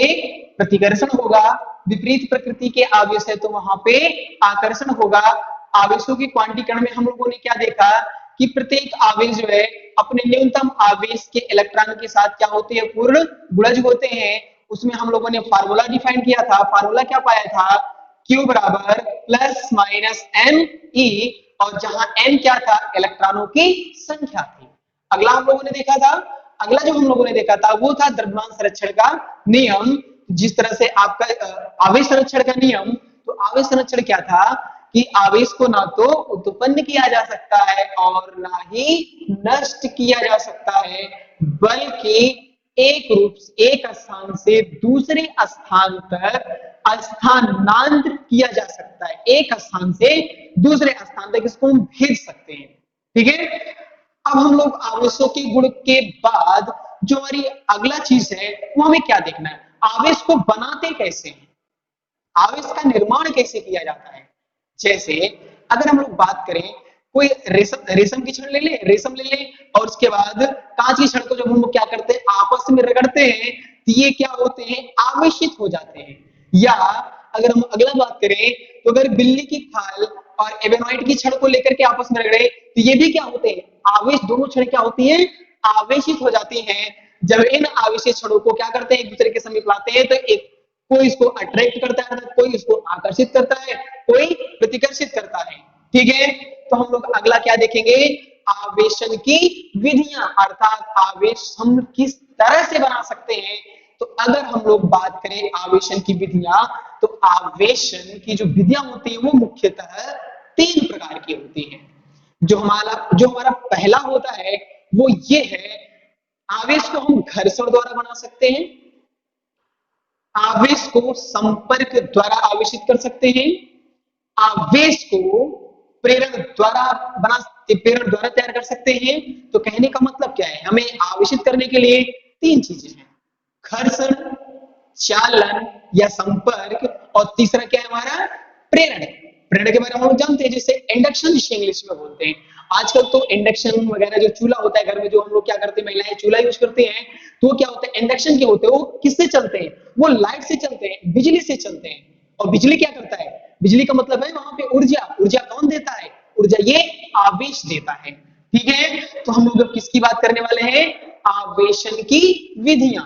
प्रतिकर्षण होगा, विपरीत प्रकृति के आवेश है तो वहां पे आकर्षण होगा। आवेशों के क्वांटीकरण में हम लोगों ने क्या देखा कि प्रत्येक आवेश जो है अपने न्यूनतम आवेश के इलेक्ट्रॉन के साथ क्या होते हैं, पूर्ण गुणज होते हैं। उसमें हम लोगों ने फार्मूला डिफाइन किया था, फार्मूला क्या पाया था, Q बराबर प्लस माइनस एम ई, और जहां n क्या था, इलेक्ट्रॉनों की संख्या थी। अगला हम लोगों ने देखा था, अगला जो हम लोगों ने देखा था वो था द्रव्यमान संरक्षण का नियम। जिस तरह से आपका आवेश संरक्षण का नियम, तो आवेश संरक्षण क्या था कि आवेश को ना तो उत्पन्न किया जा सकता है और ना ही नष्ट किया जा सकता है, बल्कि एक स्थान से दूसरे स्थान तक स्थानांतरित किया जा सकता है। एक स्थान से दूसरे स्थान तक इसको हम भेज सकते हैं। ठीक है, अब हम लोग आवेशों के गुण के बाद जो हमारी अगला चीज है वो हमें क्या देखना है, आवेश को बनाते कैसे हैं, आवेश का निर्माण कैसे किया जाता है। जैसे अगर हम लोग बात करें, कोई रेशम की छड़ ले ले, रेशम ले ले, और उसके बाद कांच की छड़ को जब हम लोग क्या करते हैं, आपस में रगड़ते हैं, तो ये क्या होते हैं, आवेशित हो जाते हैं। या अगर हम अगला बात करें, तो अगर बिल्ली की खाल और एबेनॉइड की छड़ को लेकर के आपस में रगड़े, तो ये भी क्या होते हैं, आवेश, दोनों छड़ क्या होती हैं, आवेशित हो जाती हैं। जब इन आवेशित छड़ों को क्या करते हैं, एक दूसरे के समीप लाते हैं, तो एक कोई इसको अट्रैक्ट करता है, कोई इसको आकर्षित करता है, कोई प्रतिकर्षित करता है। ठीक है, तो हम लोग अगला क्या देखेंगे, आवेशन की विधियां, अर्थात आवेश हम किस तरह से बना सकते हैं। तो अगर हम लोग बात करें आवेशन की विधियां, तो आवेशन की जो विधियां होती है वो मुख्यतः 3 प्रकार की होती है। जो हमारा पहला होता है वो ये है, आवेश को हम घर्षण द्वारा बना सकते हैं, आवेश को संपर्क द्वारा आवेशित कर सकते हैं, आवेश को प्रेरण द्वारा तैयार कर सकते हैं। तो कहने का मतलब क्या है, हमें आवेशित करने के लिए 3 चीजें हैं, घर्षण, चालन या संपर्क, और तीसरा क्या है हमारा, प्रेरण। प्रेरण के बारे में हम जानते हैं, जिसे इंडक्शन जिसे इंग्लिश में बोलते हैं। आजकल तो इंडक्शन वगैरह जो चूल्हा होता है घर में, जो हम लोग क्या करते हैं, महिलाएं चूल्हा यूज करती हैं, तो वो क्या होता है, इंडक्शन के होते हैं। वो किससे चलते हैं, वो लाइट से चलते हैं, बिजली से चलते हैं। और बिजली क्या करता है, बिजली का मतलब है वहां पे ऊर्जा। ऊर्जा कौन देता है, ऊर्जा ये आवेश देता है। ठीक है, तो हम लोग किसकी बात करने वाले हैं, आवेशन की विधियां।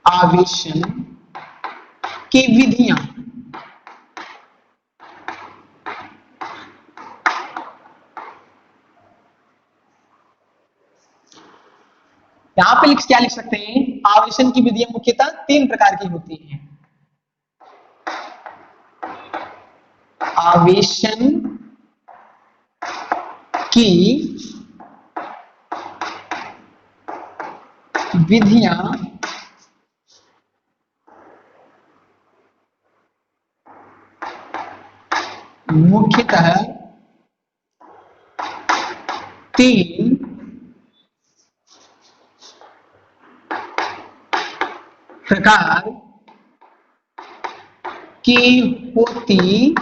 आवेशन की विधियां, यहां पे क्या लिख सकते हैं, आवेशन की विधियां मुख्यतः 3 प्रकार की होती हैं। आवेशन की विधियां मुख्यतः 3 प्रकार की होती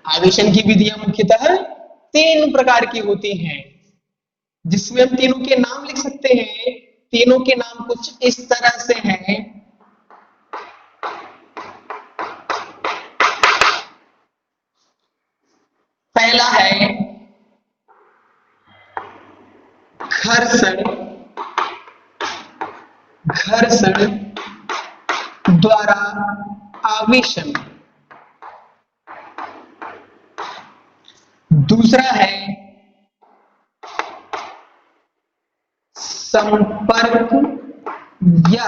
आवेशन की विधियां मुख्यतः 3 प्रकार की होती हैं, जिसमें हम तीनों के नाम लिख सकते हैं। तीनों के नाम कुछ इस तरह से हैं। पहला है घर्षण, घर्षण द्वारा आवेशन। दूसरा है संपर्क या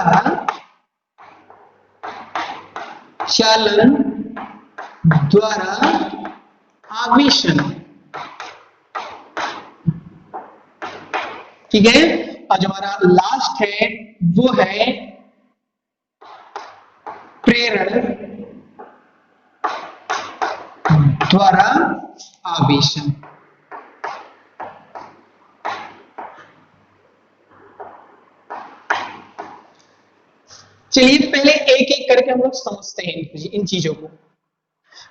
चालन द्वारा आवेशन। ठीक है, और जो हमारा लास्ट है वो है प्रेरण द्वारा आवेशन। चलिए पहले एक एक करके हम लोग समझते हैं इन चीजों को।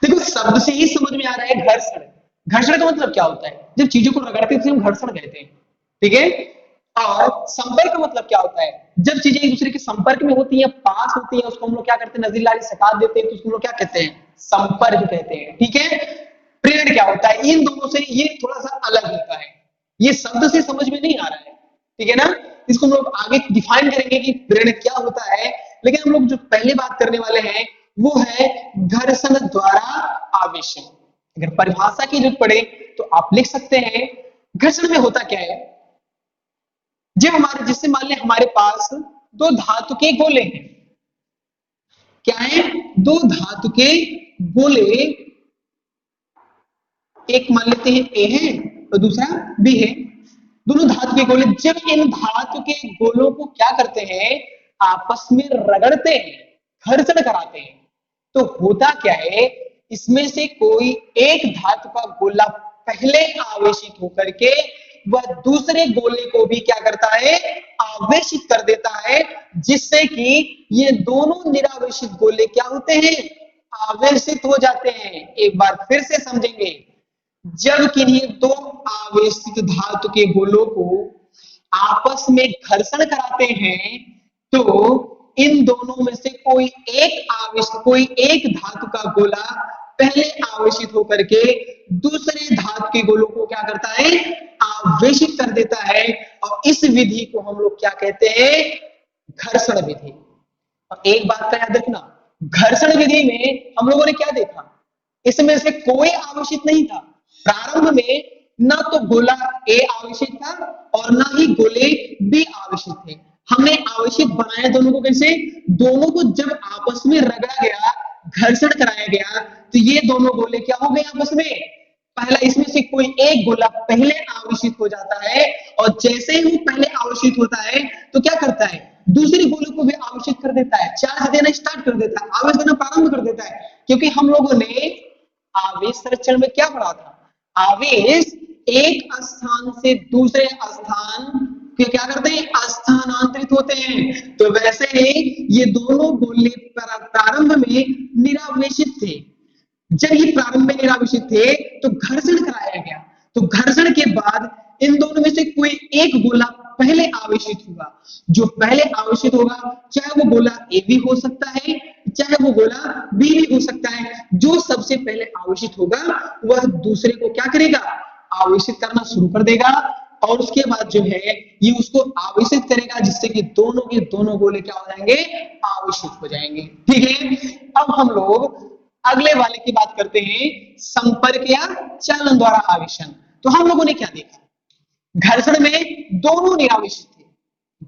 देखो, शब्द से ही समझ में आ रहा है घर्षण। घर्षण का मतलब क्या होता है, जब चीजों को रगड़ते हैं तो हम घर्षण कहते हैं, ठीक है। और संपर्क का मतलब क्या होता है, जब चीजें एक दूसरे के संपर्क में होती हैं, पास होती हैं, उसको हम लोग क्या करते हैं, नजदीक लाके सटा देते हैं, तो उसको हम लोग क्या कहते हैं, संपर्क कहते हैं, ठीक है। प्रेरण क्या होता है, इन दोनों से ये थोड़ा सा अलग होता है, ये शब्द से समझ में नहीं आ रहा है, ठीक है ना। इसको हम लोग आगे डिफाइन करेंगे कि प्रेरण क्या होता है, लेकिन हम लोग जो पहले बात करने वाले हैं वो है घर्षण द्वारा आवेशन। अगर परिभाषा की जरूरत पड़े तो आप लिख सकते हैं, घर्षण में होता क्या है, जब हमारे जिससे मान लें हमारे पास दो धातु के गोले हैं, क्या है, दो धातु के गोले, एक मान लेते हैं ए है और दूसरा बी है, दोनों धातु के गोले, जब इन धातु के गोलों को क्या करते हैं, आपस में रगड़ते हैं, घर्षण कराते हैं, तो होता क्या है, इसमें से कोई एक धातु का गोला पहले आवेशित होकर के वह दूसरे गोले को भी क्या करता है, आवेशित कर देता है, जिससे कि ये दोनों निरावेशित गोले क्या होते हैं, आवेशित हो जाते हैं। एक बार फिर से समझेंगे, जब किन्हीं दो आवेशित धातु के गोलों को आपस में घर्षण कराते हैं, तो इन दोनों में से कोई एक धातु का गोला पहले आवेशित होकर के दूसरे धातु के गोलों को क्या करता है, आवेशित कर देता है, और इस विधि को हम लोग क्या कहते हैं, घर्षण विधि। और एक बात का याद रखना, घर्षण विधि में हम लोगों ने क्या देखा, इसमें से कोई आवेशित नहीं था, प्रारंभ में ना तो गोला ए आवेशित था और ना ही गोले बी आवेशित थे। हमने आवेशित बनाया दोनों को कैसे, दोनों को जब आपस में रगड़ा गया, घर्षण कराया गया, तो ये दोनों गोले क्या हो गए आपस में, पहला इसमें से कोई एक गोला पहले आवेशित हो जाता है, और जैसे ही वो पहले आवेशित होता है तो क्या करता है, दूसरे गोले को भी आवेशित कर देता है, चार्ज देना स्टार्ट कर देता है, आवेश देना प्रारंभ कर देता है। क्योंकि हम लोगों ने आवेश संरक्षण में क्या पढ़ा था, आवेश एक स्थान से दूसरे स्थान क्या करते हैं, स्थानांतरित होते हैं। तो वैसे ही ये दोनों गोले प्रारंभ में निरावेशित थे, जब ये प्रारंभ में निरावेशित थे तो घर्षण कराया गया, तो घर्षण के बाद इन दोनों में से कोई एक गोला पहले आवेशित हुआ, जो पहले आवेशित होगा, चाहे वो गोला ए भी हो सकता है, चाहे वो गोला बी भी हो सकता है, जो सबसे पहले आवेशित होगा वह दूसरे को क्या करेगा, आवेशित करना शुरू कर देगा, और उसके बाद जो है ये उसको आवेशित करेगा, जिससे कि दोनों के दोनों गोले क्या हो जाएंगे, आवेशित हो जाएंगे, ठीक है। अब हम लोग अगले वाले की बात करते हैं, संपर्क या चालन द्वारा आवेशन। तो हम लोगों ने क्या देखा, घर्षण में दोनों निरावेशित थे,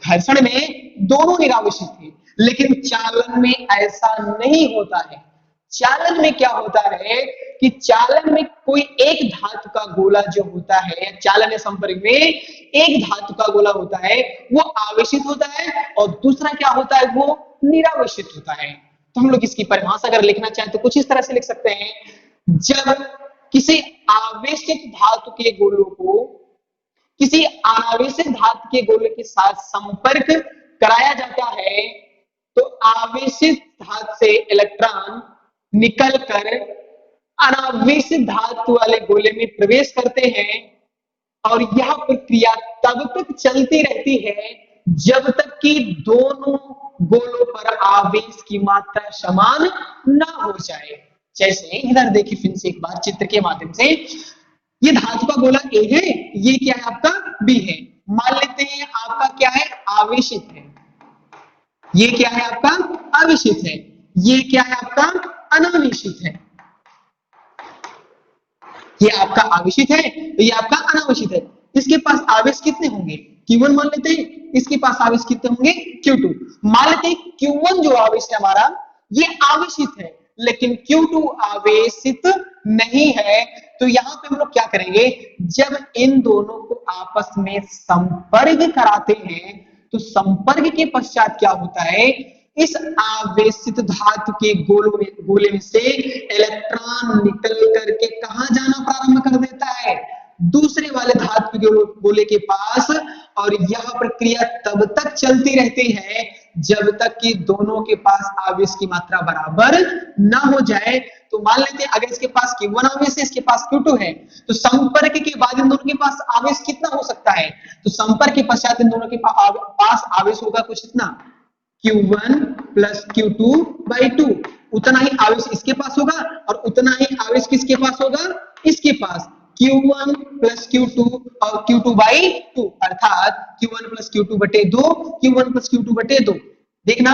घर्षण में दोनों निरावेशित थे, लेकिन चालन में ऐसा नहीं होता है। चालन में क्या होता है कि चालन में कोई एक धातु का गोला जो होता है, चालन या संपर्क में एक धातु का गोला होता है वो आवेशित होता है, और दूसरा क्या होता है, वो निरावेशित होता है। तो हम लोग इसकी परिभाषा अगर लिखना चाहें तो कुछ इस तरह से लिख सकते हैं, जब किसी आवेशित धातु के गोलों को किसी अनावेशित धातु के गोले के साथ संपर्क कराया जाता है, तो आवेशित धातु से इलेक्ट्रॉन निकलकर अनावेशित धातु वाले गोले में प्रवेश करते हैं, और यह प्रक्रिया तब तक चलती रहती है जब तक कि दोनों गोलों पर आवेश की मात्रा समान ना हो जाए। जैसे इधर देखिए फिर से एक बार चित्र के माध्यम से, ये धातु का गोला ए है, ये क्या है आपका बी है, मान लेते हैं आपका क्या है, आवेशित है, ये क्या है आपका आवेशित है, ये क्या है आपका अनावेशित है, ये आपका आवेशित है, तो ये आपका अनावेशित है। इसके पास आवेश कितने होंगे, Q1 मान लेते हैं, इसके पास आवेश कितने होंगे, Q2। मान लेते हैं Q1 जो आवेश है हमारा ये आवेशित है, लेकिन Q2 आवेशित नहीं है। तो यहाँ पे हम लोग क्या करेंगे, जब इन दोनों को आपस में संपर्क कराते हैं, तो संपर्क के पश्चात क्या होता है, इस आवेशित धातु के गोले में से इलेक्ट्रॉन निकल करके कहां जाना प्रारंभ कर देता है, दूसरे वाले धातु के गोले के पास, और यह प्रक्रिया तब तक चलती रहती है जब तक कि दोनों के पास आवेश की मात्रा बराबर ना हो जाए। तो मान लेते हैं अगर इसके पास Q1 आवेश है, इसके पास Q2 है, तो संपर्क के बाद इन दोनों के पास आवेश कितना हो सकता है? तो संपर्क के पश्चात इन दोनों के पास आवेश होगा कुछ इतना, Q1 प्लस Q2 बाई 2। उतना ही आवेश इसके पास होगा और उतना ही आवेश किसके पास होगा? इसके पास Q1 प्लस Q2 और Q2 बाई 2, अर्थात Q1 प्लस Q2 बटे 2, Q1 प्लस Q2 बटे 2। देखना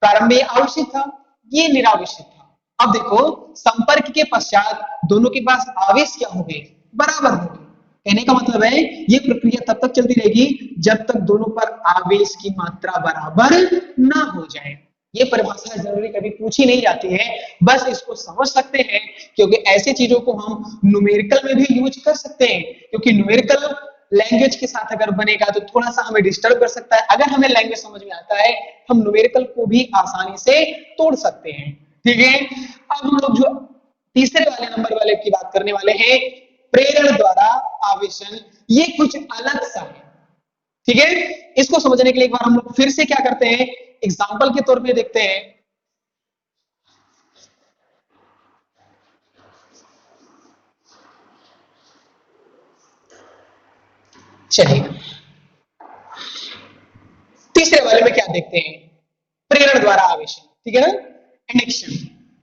प्रारंभ में आवेशित था, ये निरावेशित था। अब देखो संपर्क के पश्चात दोनों के पास आवेश क्या हो गए? बराबर हो गए। कहने का मतलब है ये प्रक्रिया तब तक चलती रहेगी जब तक दोनों पर आवेश की मात्रा बराबर ना हो जाए। ये परिभाषा जनरली कभी पूछी नहीं जाती है, बस इसको समझ सकते हैं क्योंकि ऐसी चीजों को हम न्यूमेरिकल में भी यूज कर सकते हैं, क्योंकि न्यूमेरिकल लैंग्वेज के साथ अगर बनेगा तो थोड़ा सा हमें डिस्टर्ब कर सकता है। अगर हमें लैंग्वेज समझ में आता है हम न्यूमेरिकल को भी आसानी से तोड़ सकते हैं। ठीक है, अब हम लोग जो तीसरे वाले नंबर वाले की बात करने वाले हैं, प्रेरण द्वारा आवेशन। ये कुछ अलग सा है। ठीक है, इसको समझने के लिए एक बार हम लोग फिर से क्या करते हैं, एग्जाम्पल के तौर पे देखते हैं। चलिए तीसरे वाले में क्या देखते हैं, प्रेरण द्वारा आवेशन। ठीक है ना, इंडक्शन।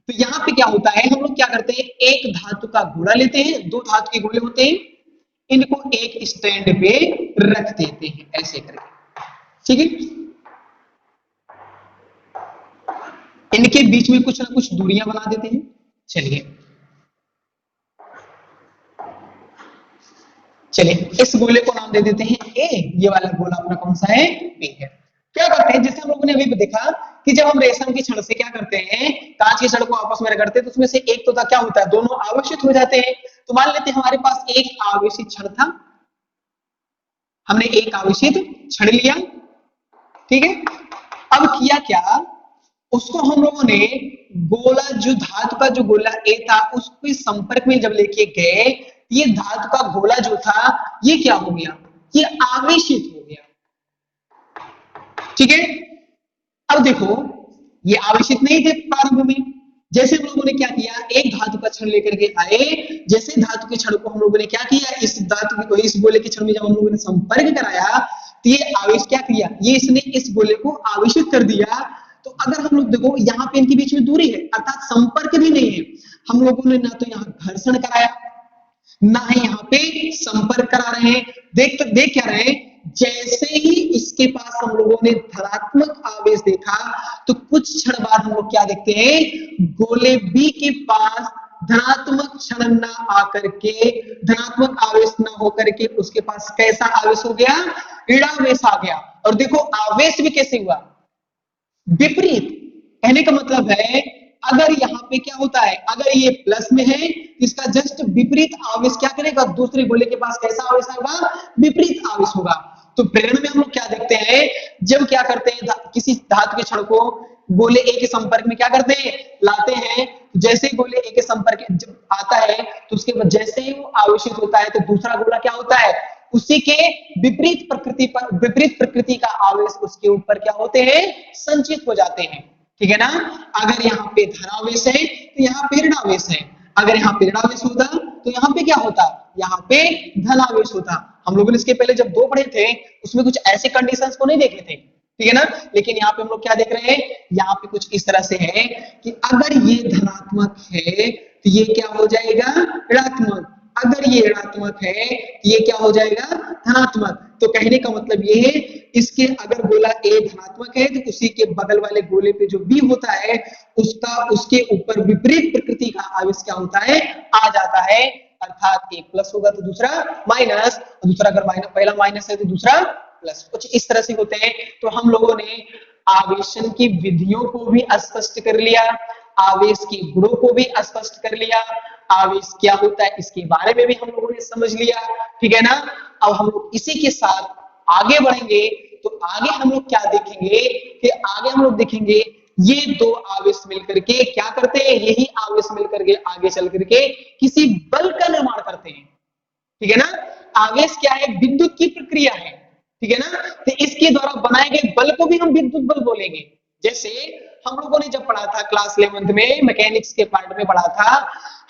तो यहाँ पे क्या होता है, हम लोग क्या करते हैं, एक धातु का गोला लेते हैं, दो धातु के गोले होते हैं, इनको एक स्टैंड पे रख देते हैं ऐसे करके। ठीक है, इनके बीच में कुछ ना कुछ दूरियां बना देते हैं। चलिए चलिए इस गोले को नाम दे देते हैं ए, ये वाला गोला अपना कौन सा है, बी है। क्या करते हैं, जैसे हम लोगों ने अभी देखा कि जब हम रेशम की छड़ से क्या करते हैं, कांच की छड़ को आपस में रगड़ते हैं तो उसमें से एक तो क्या होता है, दोनों आवेशित हो जाते हैं। तो मान लेते हैं हमारे पास एक आवेशित छड़ था, हमने एक आवेशित छड़ लिया। ठीक है, अब किया क्या, उसको हम लोगों ने गोला, जो धातु का जो गोला ए था उसके संपर्क में जब लेके गए, ये धातु का गोला जो था ये क्या हो गया, ये आवेशित हो गया। ठीक है, अब देखो ये आवेशित नहीं थे प्रारंभ में, जैसे हम लोगों ने क्या किया, एक धातु का छड़ लेकर के आए, जैसे धातु के छड़ को हम लोगों ने क्या किया, इस धातु को, इस गोले के छड़ में जब हम लोगों ने संपर्क कराया तो ये आवेश क्या किया, ये इसने इस गोले को आवेशित कर दिया। तो अगर हम लोग देखो यहाँ पे इनके बीच में दूरी है, अर्थात संपर्क भी नहीं है, हम लोगों ने ना तो यहाँ घर्षण कराया ना ही यहाँ पे संपर्क करा रहे हैं। देख क्या रहे हैं, जैसे ही इसके पास हम लोगों ने धनात्मक आवेश देखा तो कुछ क्षण बाद हम लोग क्या देखते हैं, गोले बी के पास धनात्मक क्षण ना आकर के, धनात्मक आवेश ना होकर के उसके पास कैसा आवेश हो गया, ऋणावेश आ गया। और देखो आवेश भी कैसे हुआ, विपरीत। कहने का मतलब है अगर यहाँ पे क्या होता है, अगर ये प्लस में है इसका जस्ट विपरीत आवेश क्या करेगा, दूसरे गोले के पास कैसा आवेश आएगा, विपरीत आवेश होगा। तो प्रेरण में हम लोग क्या देखते हैं, जब क्या करते हैं, किसी धातु के क्षण को गोले ए के संपर्क में क्या करते हैं, लाते हैं, जैसे गोले ए के संपर्क जब आता है तो उसके बाद जैसे ही वो आवेशित होता है तो दूसरा गोला क्या होता है, उसी के विपरीत प्रकृति का आवेश उसके ऊपर क्या होते हैं, संचित हो जाते हैं। ठीक है ना, अगर यहाँ पे धनावेश है तो यहाँ पे ऋणावेश है, अगर यहाँ पे ऋणावेश होता तो यहाँ पे क्या होता, यहाँ पे धनावेश होता। हम लोगों ने इसके पहले जब दो पढ़े थे उसमें कुछ ऐसे कंडीशंस को नहीं देखे थे। ठीक है ना, लेकिन यहाँ पे हम लोग क्या देख रहे हैं, यहाँ पे कुछ इस तरह से है कि अगर ये धनात्मक है तो ये क्या हो जाएगा, ऋणात्मक, अगर ये ऋणात्मक है तो ये क्या हो जाएगा, धनात्मक। तो कहने का मतलब ये है, इसके अगर गोला ए धनात्मक है तो उसी के बगल वाले गोले पे जो बी होता है उसका, उसके ऊपर विपरीत प्रकृति का आवेश क्या होता है, आ जाता है। अर्थात एक प्लस होगा तो दूसरा माइनस, दूसरा अगर माइनस, पहला माइनस है तो दूसरा प्लस, कुछ इस तरह से होते हैं। तो हम लोगों ने आवेशन की विधियों को भी स्पष्ट कर लिया, आवेश के गुणों को भी स्पष्ट कर लिया, आवेश क्या होता है इसके बारे में भी हम लोगों ने समझ लिया। ठीक है ना, अब हम लोग इसी के साथ आगे बढ़ेंगे। तो आगे हम लोग क्या देखेंगे कि आगे हम लोग देखेंगे ये दो आवेश मिलकर के क्या करते हैं, यही आवेश मिलकर के आगे चल करके किसी बल का निर्माण करते हैं। ठीक है ना, आवेश क्या है, विद्युत की प्रक्रिया है। ठीक है ना। तो इसके द्वारा बनाए गए बल को भी हम विद्युत बल बोलेंगे। जैसे हम लोगों ने जब पढ़ा था क्लास 11th में मैकेनिक्स के पार्ट में पढ़ा था,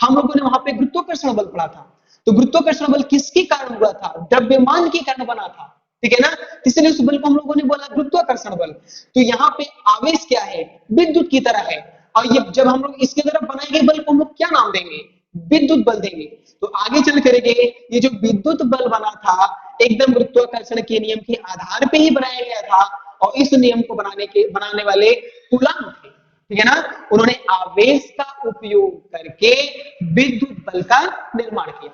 हम लोगों ने वहां पे गुरुत्वाकर्षण बल पढ़ा था। तो गुरुत्वाकर्षण बल किसके कारण हुआ था? द्रव्यमान के कारण बना था, ठीक है ना। इसलिए उस बल को हम लोगों ने बोला गुरुत्वाकर्षण बल। तो यहाँ पे आवेश क्या है? विद्युत की तरह है। और ये जब हम लोग इसके द्वारा बनाए गए बल को हम लोग क्या नाम देंगे? विद्युत बल देंगे। तो आगे चल करके ये जो विद्युत बल बना था एकदम गुरुत्वाकर्षण के नियम के आधार पे ही बनाया गया था। और इस नियम को बनाने वाले कूलम्ब थे, ठीक है ना। उन्होंने आवेश का उपयोग करके विद्युत बल का निर्माण किया।